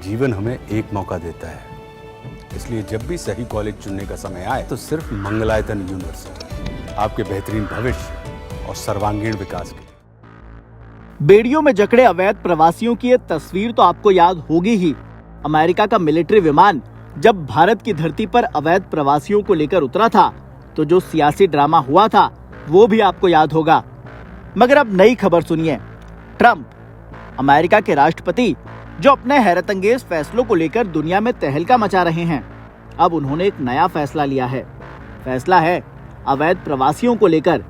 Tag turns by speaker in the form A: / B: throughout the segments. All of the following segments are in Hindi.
A: जीवन हमें एक मौका देता है, इसलिए जब भी सही कॉलेज चुनने का समय आए तो सिर्फ मंगलायतन यूनिवर्सिटी आपके बेहतरीन भविष्य और सर्वांगीण विकास के लिए।
B: बेड़ियों में जकड़े अवैध प्रवासियों की ये तस्वीर तो आपको याद होगी ही। अमेरिका का मिलिट्री विमान जब भारत की धरती पर अवैध प्रवासियों को लेकर उतरा था तो जो सियासी ड्रामा हुआ था वो भी आपको याद होगा। मगर अब नई खबर सुनिए। ट्रंप, अमेरिका के राष्ट्रपति, जो अपने हैरतअंगेज फैसलों को लेकर दुनिया में तहलका मचा रहे हैं, अब उन्होंने एक नया फैसला लिया है। फैसला है अवैध प्रवासियों को लेकर।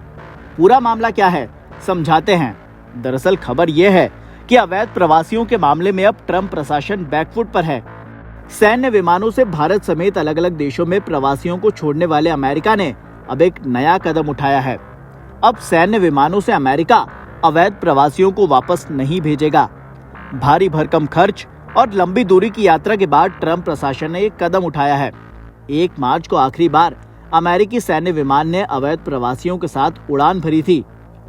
B: पूरा मामला क्या है समझाते हैं। दरअसल खबर यह है कि अवैध प्रवासियों के मामले में अब ट्रंप प्रशासन बैकफुट पर है। सैन्य विमानों से भारत समेत अलग अलग देशों में प्रवासियों को छोड़ने वाले अमेरिका ने अब एक नया कदम उठाया है। अब सैन्य विमानों से अमेरिका अवैध प्रवासियों को वापस नहीं भेजेगा। भारी भरकम खर्च और लंबी दूरी की यात्रा के बाद ट्रंप प्रशासन ने एक कदम उठाया है। 1 मार्च को आखिरी बार अमेरिकी सैन्य विमान ने अवैध प्रवासियों के साथ उड़ान भरी थी।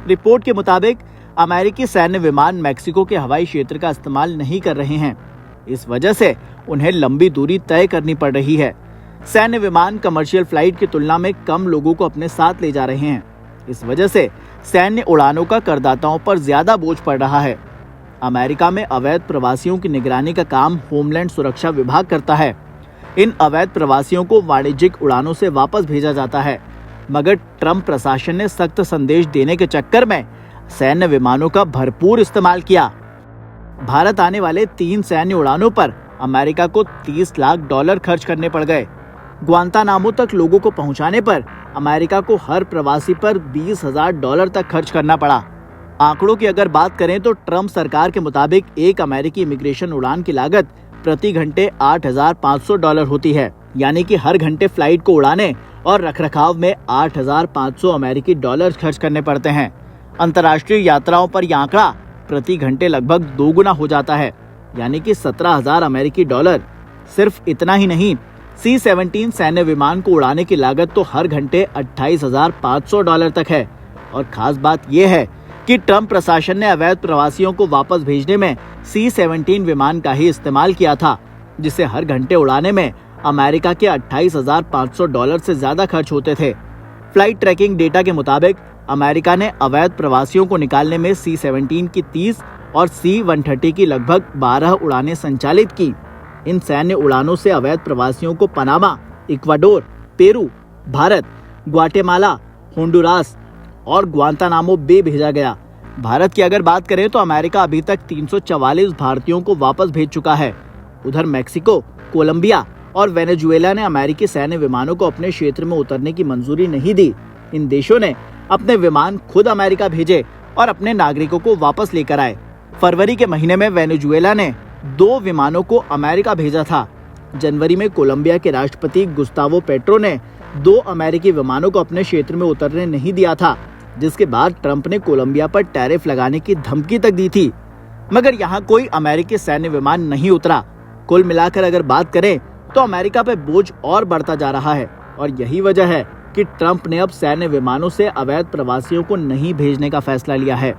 B: रिपोर्ट के मुताबिक अमेरिकी सैन्य विमान मैक्सिको के हवाई क्षेत्र का इस्तेमाल नहीं कर रहे हैं। इस वजह से उन्हें लंबी दूरी तय करनी पड़ रही है। सैन्य विमान कमर्शियल फ्लाइट की तुलना में कम लोगों को अपने साथ ले जा रहे हैं। इस वजह से सैन्य उड़ानों का करदाताओं पर ज्यादा बोझ पड़ रहा है। अमेरिका में अवैध प्रवासियों की निगरानी का काम होमलैंड सुरक्षा विभाग करता है। इन अवैध प्रवासियों को वाणिज्यिक उड़ानों से वापस भेजा जाता है। मगर ट्रंप प्रशासन ने सख्त संदेश देने के चक्कर में सैन्य विमानों का भरपूर इस्तेमाल किया। भारत आने वाले 3 सैन्य उड़ानों पर अमेरिका को $30 लाख खर्च करने पड़ गए। ग्वांतानामो तक लोगों को पहुंचाने पर अमेरिका को हर प्रवासी पर $20,000 तक खर्च करना पड़ा। आंकड़ों की अगर बात करें तो ट्रंप सरकार के मुताबिक एक अमेरिकी इमिग्रेशन उड़ान की लागत प्रति घंटे $8,500 होती है। यानी कि हर घंटे फ्लाइट को उड़ाने और रखरखाव में $8,500 अमेरिकी डॉलर खर्च करने पड़ते हैं। अंतर्राष्ट्रीय यात्राओं पर यह आंकड़ा प्रति घंटे लगभग 2 गुना हो जाता है, यानी कि 17,000 अमेरिकी डॉलर। सिर्फ इतना ही नहीं, C-17 सैन्य विमान को उड़ाने की लागत तो हर घंटे $28,500 तक है। और खास बात यह है कि ट्रंप प्रशासन ने अवैध प्रवासियों को वापस भेजने में C-17 विमान का ही इस्तेमाल किया था, जिसे हर घंटे उड़ाने में अमेरिका के $28,500 से ज्यादा खर्च होते थे। फ्लाइट ट्रैकिंग डेटा के मुताबिक अमेरिका ने अवैध प्रवासियों को निकालने में C-17 की 30 और C-130 की लगभग 12 उड़ानें संचालित की। इन सैन्य उड़ानों से अवैध प्रवासियों को Panama, Ecuador, Peru, Bharat, Guatemala, Honduras और ग्वांतानामो बे भेजा गया। भारत की अगर बात करें तो अमेरिका अभी तक 344 भारतीयों को वापस भेज चुका है। उधर मैक्सिको, कोलंबिया और वेनेजुएला ने अमेरिकी सैन्य विमानों को अपने क्षेत्र में उतरने की मंजूरी नहीं दी। इन देशों ने अपने विमान खुद अमेरिका भेजे और अपने नागरिकों को वापस लेकर आए। फरवरी के महीने में वेनेजुएला ने 2 विमानों को अमेरिका भेजा था। जनवरी में कोलंबिया के राष्ट्रपति गुस्तावो पेट्रो ने 2 अमेरिकी विमानों को अपने क्षेत्र में उतरने नहीं दिया था, जिसके बाद ट्रंप ने कोलंबिया पर टैरिफ लगाने की धमकी तक दी थी। मगर यहाँ कोई अमेरिकी सैन्य विमान नहीं उतरा। कुल मिलाकर अगर बात करें तो अमेरिका पे बोझ और बढ़ता जा रहा है और यही वजह है कि ट्रंप ने अब सैन्य विमानों से अवैध प्रवासियों को नहीं भेजने का फैसला लिया है।